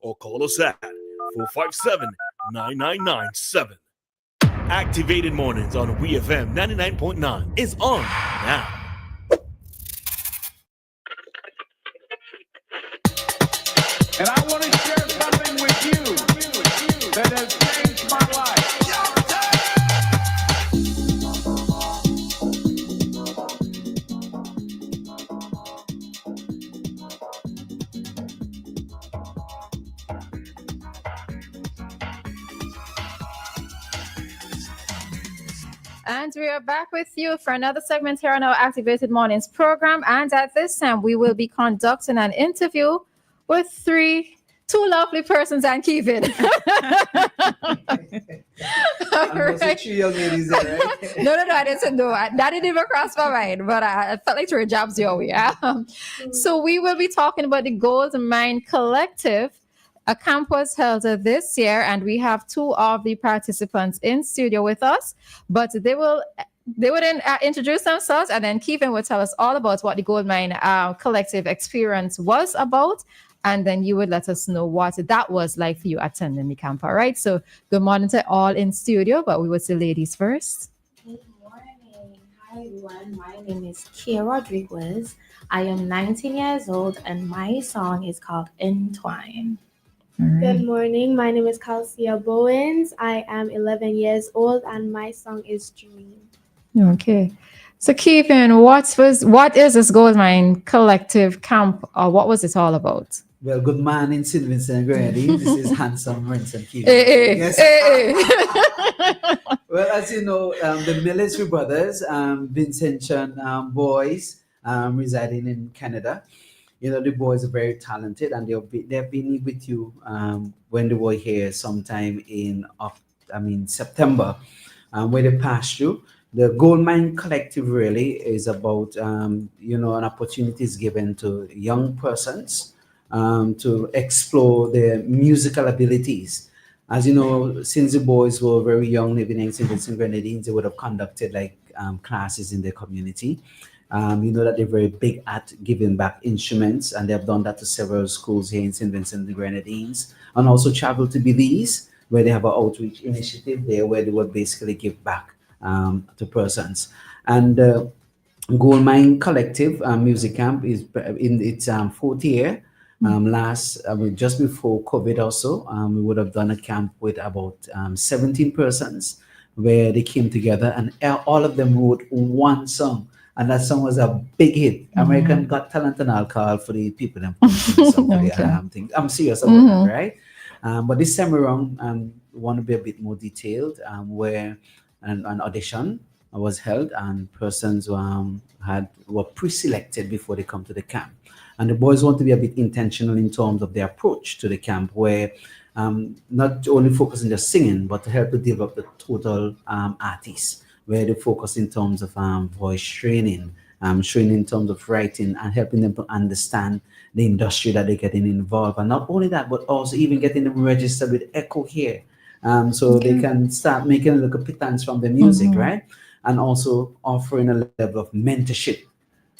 or call us at 457-9997. Activated Mornings on WEFM 99.9 is on now. And I want to share something with you that has changed my life. And we are back with you for another segment here on our Activated Mornings program. And at this time, we will be conducting an interview with two lovely persons and Kevin. Right. Two young ladies there, right? No, I didn't know. That didn't even cross my mind, but I felt like throwing jobs your way. So we will be talking about the Goldmind Collective. A camp was held this year, and we have two of the participants in studio with us. But they would introduce themselves, and then Kevin will tell us all about what the Goldmind Collective experience was about. And then you would let us know what that was like for you attending the camp. All right. So good morning to all in studio, but we will see ladies first. Good morning. Hi, everyone. My name is Kia Rodriguez. I am 19 years old, and my song is called Entwine. Right. Good morning. My name is Calcia Bowens. I am 11 years old, and my song is Dream. Okay. So Kevin, what is this Goldmind Collective camp, or what was it all about? Well, good morning, St. Vincent and Grenadine. This is handsome Vincent Keith. Yes. Well, as you know, the Military Brothers, Vincentian boys residing in Canada. You know, the boys are very talented, and they've been with you when they were here sometime in September, where they passed through. The Goldmind Collective really is about an opportunity is given to young persons to explore their musical abilities. As you know, since the boys were very young, living in St. Vincent and Grenadines, they would have conducted classes in their community. You know that they're very big at giving back instruments, and they have done that to several schools here in St. Vincent and the Grenadines, and also travel to Belize, where they have an outreach initiative there where they would basically give back to persons. And Goldmind Collective Music Camp is in its fourth year. Just before COVID also, we would have done a camp with about 17 persons where they came together, and all of them wrote one song. And that song was a big hit. American Got Talent and Alcohol for the people that thing. I'm serious about that, right? But this time around, want to be a bit more detailed, where an audition was held, and persons were pre-selected before they come to the camp. And the boys want to be a bit intentional in terms of their approach to the camp, where not only focus on just singing, but to help to develop the total artist, where they focus in terms of voice training, training in terms of writing, and helping them to understand the industry that they're getting involved. And not only that, but also even getting them registered with Echo here. They can start making a little pittance from the music, right? And also offering a level of mentorship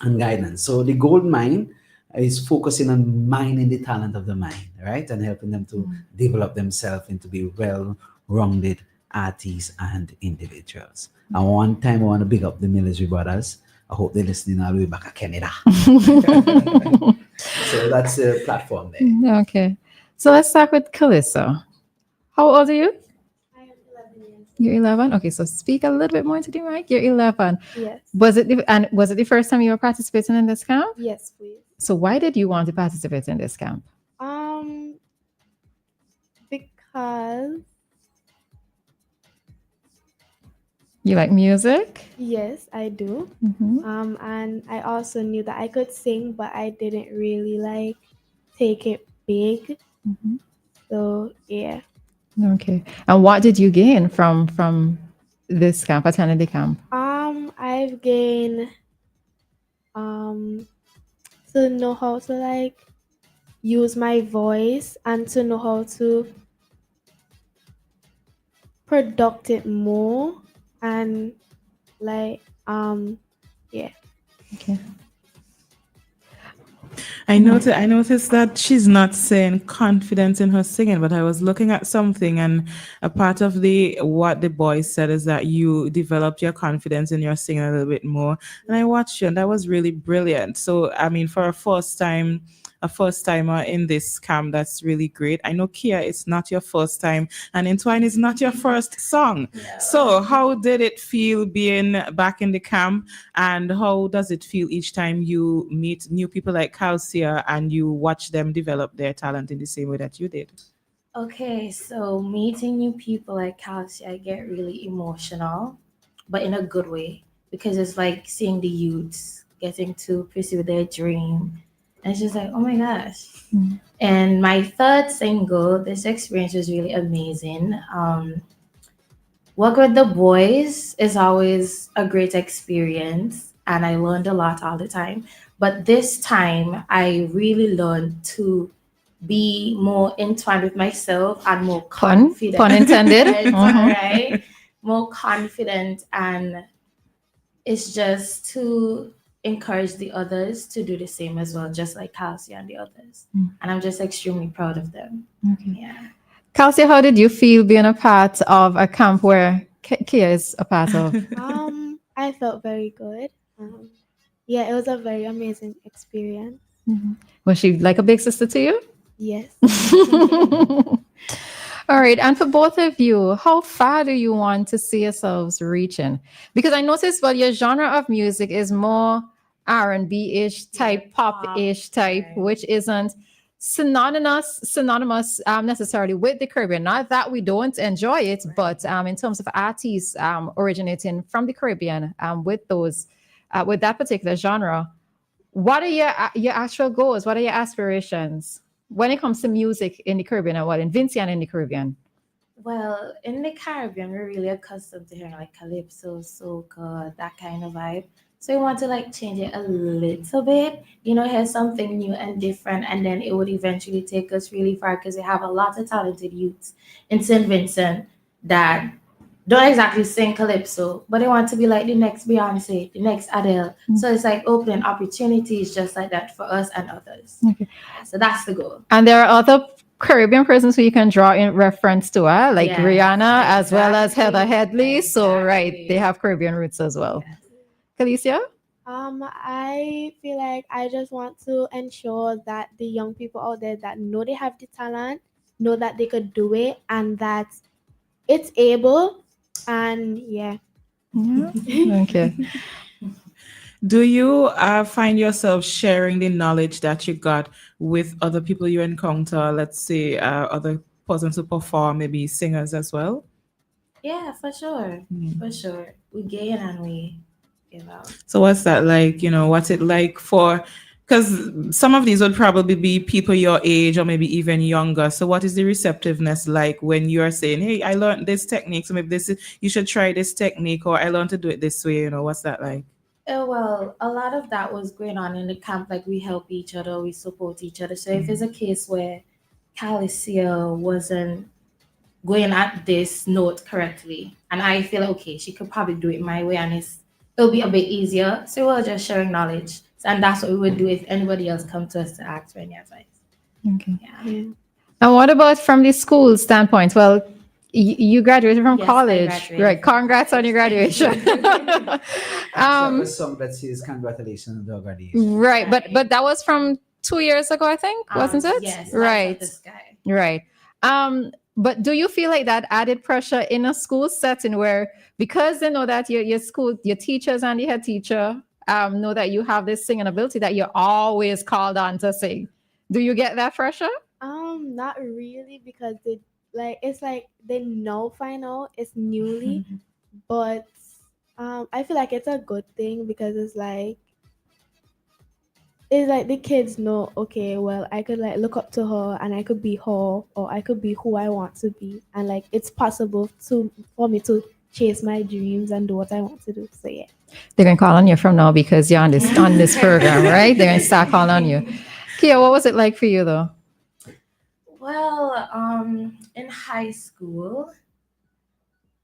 and guidance. So the Goldmind is focusing on mining the talent of the mind, right? And helping them to develop themselves into be well-rounded artists and individuals. And one time I want to big up the Military Brothers. I hope they're listening all the way back at Canada. So that's the platform there. Okay. So let's start with Calissa. How old are you? I am 11 years old. You're 11? Okay, so speak a little bit more into the mic. You're 11. Yes. Was it the first time you were participating in this camp? Yes, please. So why did you want to participate in this camp? Because You like music? yes, I do. Mm-hmm. And I also knew that I could sing, but I didn't really take it big. Mm-hmm. So yeah. Okay. And what did you gain from this camp, attending the camp? I've gained to know how to use my voice and to know how to product it more, and yeah. Okay. I noticed that she's not saying confidence in her singing, but I was looking at something, and a part of the what the boys said is that you developed your confidence in your singing a little bit more. And I watched you, and that was really brilliant. So I mean, for a first timer in this camp, that's really great. I know Kia, it's not your first time, and Entwine is not your first song. So how did it feel being back in the camp? And how does it feel each time you meet new people like Calcia and you watch them develop their talent in the same way that you did? Okay, so meeting new people at Calci, I get really emotional, but in a good way, because it's like seeing the youths getting to pursue their dream. And it's just like, oh my gosh. Mm. And my third single, this experience was really amazing. Work with the boys is always a great experience, and I learned a lot all the time. But this time, I really learned to be more entwined with myself and more confident. Pun intended. It's Mhm. right. More confident, and it's just to encourage the others to do the same as well, just like Calcia and the others. And I'm just extremely proud of them. Okay. Yeah. Kelsey, how did you feel being a part of a camp where Kia is a part of? I felt very good. Yeah, it was a very amazing experience. Was she like a big sister to you? Yes. All right. And for both of you, how far do you want to see yourselves reaching? Because I noticed, well, your genre of music is more R&B-ish type, pop-ish type, right. which isn't synonymous necessarily with the Caribbean. Not that we don't enjoy it, but in terms of artists originating from the Caribbean with those, with that particular genre, what are your actual goals? What are your aspirations when it comes to music in the Caribbean and what in Vincian in the Caribbean? Well, in the Caribbean, we're really accustomed to hearing like calypso, soca, that kind of vibe. So we want to like change it a little bit, hear something new and different, and then it would eventually take us really far because we have a lot of talented youths in St. Vincent that don't exactly sing calypso, but they want to be like the next Beyonce, the next Adele. So it's like opening opportunities just like that for us and others. Okay. So that's the goal. And there are other Caribbean persons who you can draw in reference to, like Yes, Rihanna as well as exactly, Heather Headley. So, right, exactly. they have Caribbean roots as well. Yes. Kalicia? I feel like I just want to ensure that the young people out there that know they have the talent, know that they could do it, and that it's able. And yeah. Okay. Do you find yourself sharing the knowledge that you got with other people you encounter? Let's say other persons who perform, maybe singers as well? Yeah, for sure. For sure. We gain and we give out. So what's that like? What's it like for? Because some of these would probably be people your age or maybe even younger. So what is the receptiveness like when you are saying, "Hey, I learned this technique, so maybe you should try this technique," or "I learned to do it this way." What's that like? Well, a lot of that was going on in the camp. Like we help each other, we support each other. So if it's a case where Calicia wasn't going at this note correctly, and I feel okay, she could probably do it my way, and it'll be a bit easier. So we're just sharing knowledge, and that's what we would do if anybody else come to us to ask for any advice. Okay. Yeah. And what about from the school standpoint? Well, you graduated from Yes, I college, graduated right? from Congrats on your graduation. A song that says congratulations on the graduation. Right, but that was from 2 years ago, I think, wasn't it? Yes. Lights Right. Up the Sky. Right. But do you feel like that added pressure in a school setting where because they know that your school, your teachers and the head teacher know that you have this singing ability that you're always called on to sing? Do you get that pressure? Not really, because it's like they know final, it's newly, but I feel like it's a good thing because it's like the kids know, okay, well, I could like look up to her and I could be her, or I could be who I want to be, and like it's possible for me to chase my dreams and do what I want to do. So yeah, They're gonna call on you from now because you're on this program, right? They're gonna start calling on you. Kia, what was it like for you though? Well, in high school,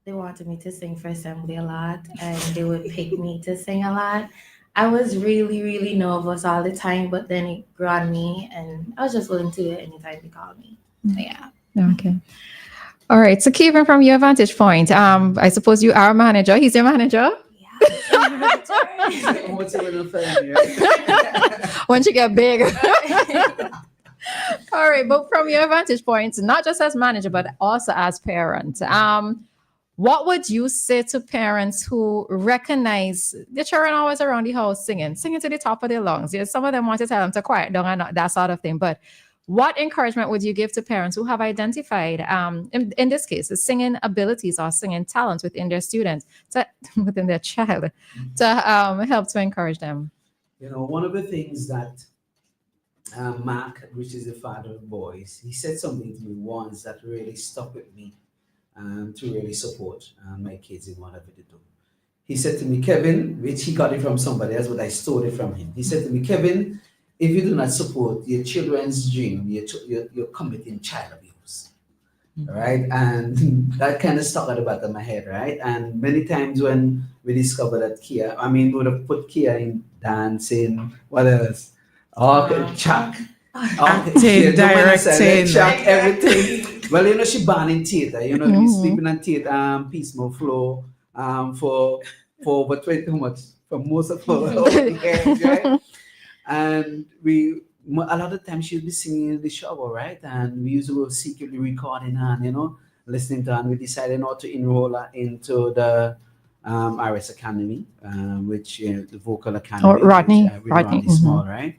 they wanted me to sing for assembly a lot, and they would pick me to sing a lot. I was really, really nervous all the time, but then it grew on me, and I was just willing to do it anytime they called me. So, yeah. Okay. All right. So, Kevin, from your vantage point, I suppose you are a manager. He's your manager. Yeah. What's a little thing, right? Once you get big. All right. But from your vantage point, not just as manager, but also as parent, what would you say to parents who recognize the children always around the house singing to the top of their lungs? Yes, some of them want to tell them to quiet down and that sort of thing. But what encouragement would you give to parents who have identified, in this case, the singing abilities or singing talents within their students, within their child, to help to encourage them? You know, one of the things that Mark, which is the father of boys, he said something to me once that really stuck with me to really support my kids in whatever they do. He said to me, Kevin, which he got it from somebody else, but I stole it from him. He said to me, Kevin, if you do not support your children's dream, you're committing child abuse. Right? And that kind of stuck at the back of my head, right? And many times when we discovered that Kia, I mean, we would have put Kia in dancing, what else? Okay, Chuck. Acting, directing. Chuck, everything. Well, you know, she born in theater. You know, we sleeping in theater, Peaceful Flow, for over 20 how much for most of her years, right? And a lot of times she'll be singing in the shower, right? And we used to go secretly recording her, and, you know, listening to her. And we decided not to enroll her into the RS Academy, which the vocal academy. Oh, Rodney. With Rodney Mhm. Small, right?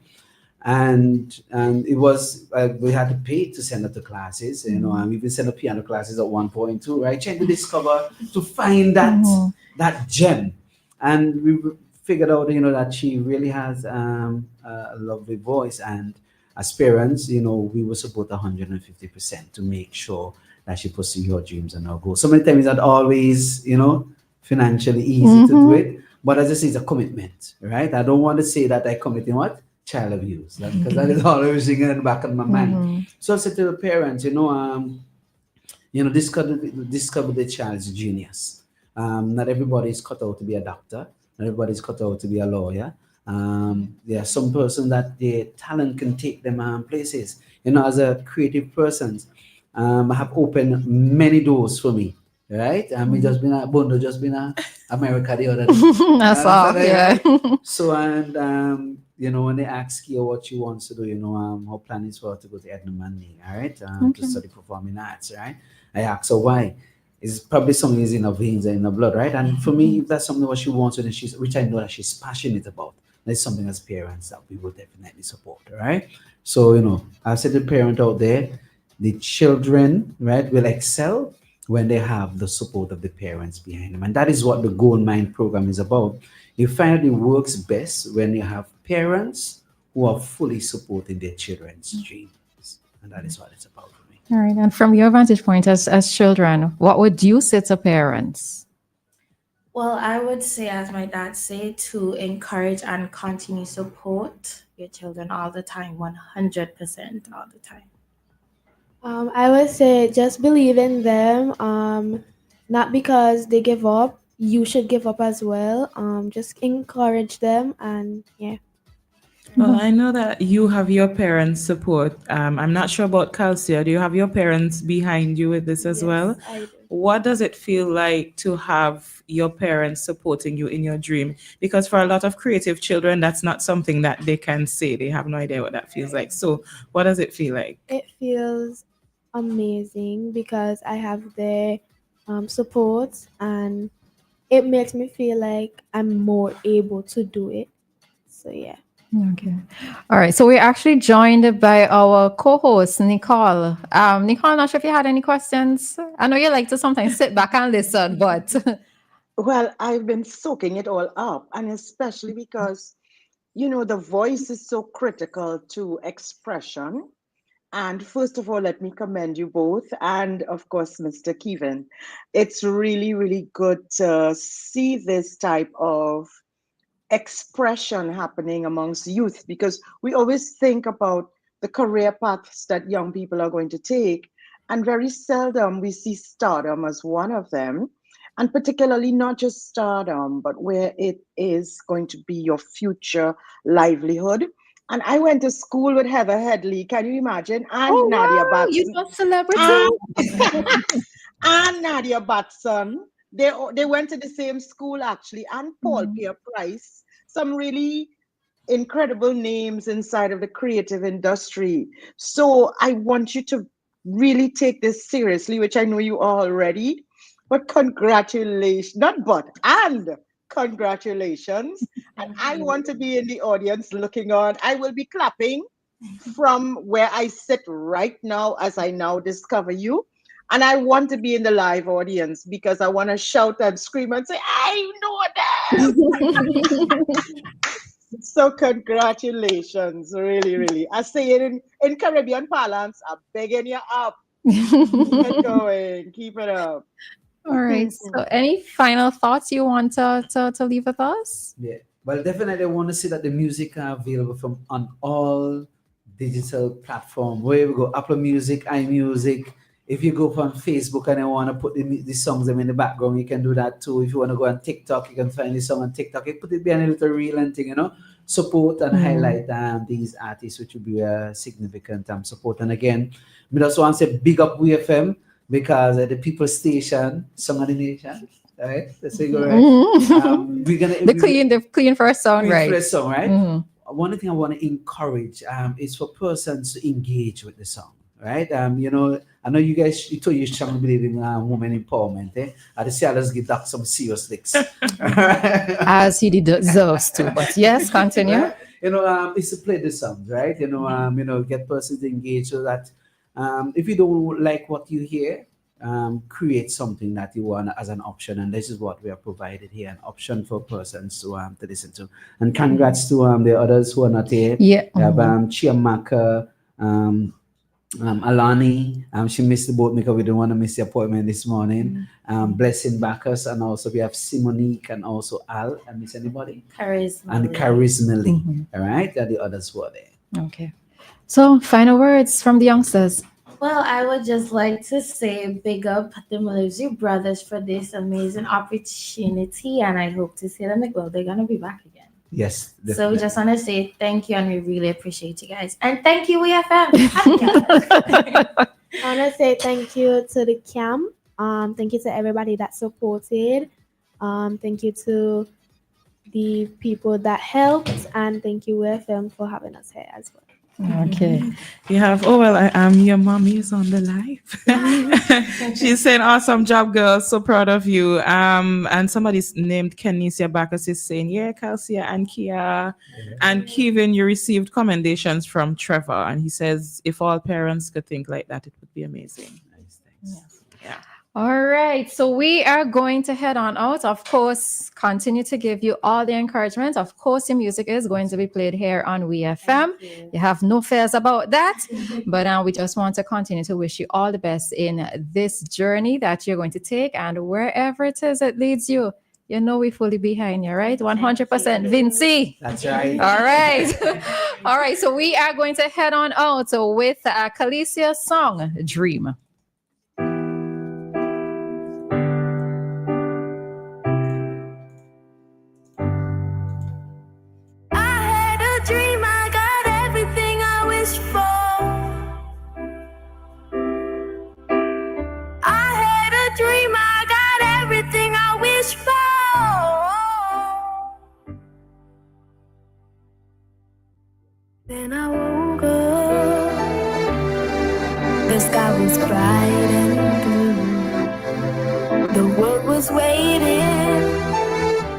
And it was we had to pay to send her to classes, you know, and we even sent her piano classes at one point too, right? Trying to discover, to find that gem, and we figured out, you know, that she really has a lovely voice, and as parents, you know, we will support 150% to make sure that she pursue her dreams and her goals. So many times it's not always, you know, financially easy to do it, but as I say, it's a commitment, right? I don't want to say that I committing what? Child abuse, because that is always ringing in the back of my mind. So I said to the parents, you know, discover the child's genius. Not everybody is cut out to be a doctor. Not everybody is cut out to be a lawyer. There are some person that their talent can take them places. You know, as a creative person, I have opened many doors for me. Right? And we just been Bondo just been America the other day. That's all. Yeah. So, and you know, when they ask you what she wants to do, you know, her plan is for her to go to Edna Manley, all right, to study performing arts, right? I asked her why. It's probably something is in her veins and in her blood, right? And for me, if that's something what she wants, and which I know that she's passionate about, that's something as parents that we will definitely support, all right? So, you know, I said to the parent out there, the children, right, will excel when they have the support of the parents behind them. And that is what the Goldmind program is about. You find out it works best when you have parents who are fully supporting their children's dreams. And that is what it's about for me. All right. And from your vantage point as children, what would you say to parents? Well, I would say, as my dad said, to encourage and continue support your children all the time, 100% all the time. I would say just believe in them. Not because they give up, you should give up as well. Just encourage them, and yeah. Well, I know that you have your parents' support. I'm not sure about Calcia. Do you have your parents behind you with this as well? I do. What does it feel like to have your parents supporting you in your dream? Because for a lot of creative children, that's not something that they can say. They have no idea what that feels like. So what does it feel like? It feels amazing because I have their support, and it makes me feel like I'm more able to do it. So yeah. Okay. All right. So we're actually joined by our co-host, Nicole. Nicole, I'm not sure if you had any questions. I know you like to sometimes sit back and listen, but Well, I've been soaking it all up, and especially because, you know, the voice is so critical to expression. And first of all, let me commend you both, and of course, Mr. Kevin. It's really, really good to see this type of expression happening amongst youth, because we always think about the career paths that young people are going to take, and very seldom we see stardom as one of them. and particularly not just stardom, but where it is going to be your future livelihood. And I went to school with Heather Headley, can you imagine? And Oh Nadia wow, you Batson. know celebrity. And, and Nadia Batson. They went to the same school actually, and Paul Pierre Price. Some really incredible names inside of the creative industry. So I want you to really take this seriously, which I know you are already. But congratulations, not but, and congratulations. And I want to be in the audience looking on. I will be clapping from where I sit right now as I now discover you. And I want to be in the live audience because I want to shout and scream and say, I know them. So congratulations, really, really. I say it in Caribbean parlance, I'm begging you up. Keep it going, keep it up. All right. So, any final thoughts you want to leave with us? Yeah. Well, definitely I want to see that the music are available from on all digital platform. Where we go, Apple Music, iMusic. If you go on Facebook and I want to put the songs them in the background, you can do that too. If you want to go on TikTok, you can find the song on TikTok. You put it behind a little reel and thing, support and highlight these artists, which will be a significant support. And again, we just want to say big up WEFM because the people station, Song of the Nation. All right, let's say go right. We're gonna the clean first song, clean right? first song, right? One thing I want to encourage is for persons to engage with the song, right? I know you guys, you told you strongly believe in women empowerment, eh? I just say I just give that some serious licks. As he deserves to. But yes, continue. Right? It's to play the songs, right? Get persons engaged so that if you don't like what you hear, create something that you want as an option, and this is what we have provided here, an option for persons to listen to. And congrats to the others who are not here. Yeah. We have Chiamaka, Alani, she missed the boat because we didn't want to miss the appointment this morning. Blessing Bacchus, and also we have Simonique and also Al. I miss anybody? Charisma. And Charisma Lee. All right, and the others were there. Okay. So, final words from the youngsters. Well, I would just like to say big up the Malaysia brothers for this amazing opportunity, and I hope to see them as well. They're gonna be back again. Yes. Definitely. So we just want to say thank you, and we really appreciate you guys. And thank you, WEFM. I want to say thank you to the camp. Thank you to everybody that supported. Thank you to the people that helped, and thank you, WEFM, for having us here as well. Okay. You have, your mommy is on the live. She's saying, awesome job, girls. So proud of you. And somebody's named Kenesia Bacchus is saying, yeah, Calcia and Kia and Kevin, you received commendations from Trevor. And he says, if all parents could think like that, it would be amazing. Nice, thanks. Yeah. All right. So we are going to head on out. Of course, continue to give you all the encouragement. Of course, your music is going to be played here on WEFM. You have no fears about that. But we just want to continue to wish you all the best in this journey that you're going to take, and wherever it is it leads you. We're fully behind you, right? 100%. Vinci. That's right. All right. All right. So we are going to head on out with Calicia's song, Dream. Then I woke up, the sky was bright and blue. The world was waiting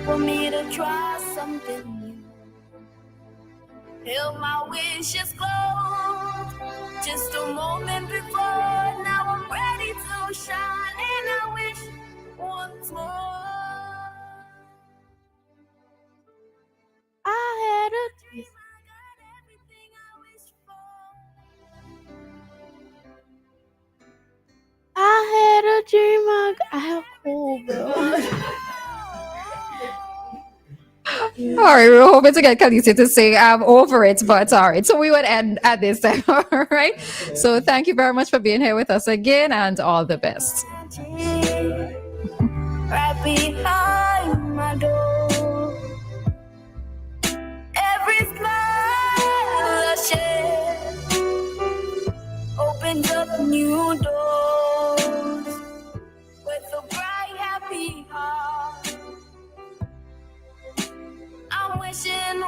for me to try something new. Held my wishes close, just a moment before. Now I'm ready to shine, and I wish once more. I had a dream. I had a dream. I have cool, bro. All right, we're hoping to get Khaleesi to say I'm over it, but all right. So we would end at this time. All right. So thank you very much for being here with us again, and all the best. right behind my door. Every smile I share opens up new doors. With a bright, happy heart, I'm wishing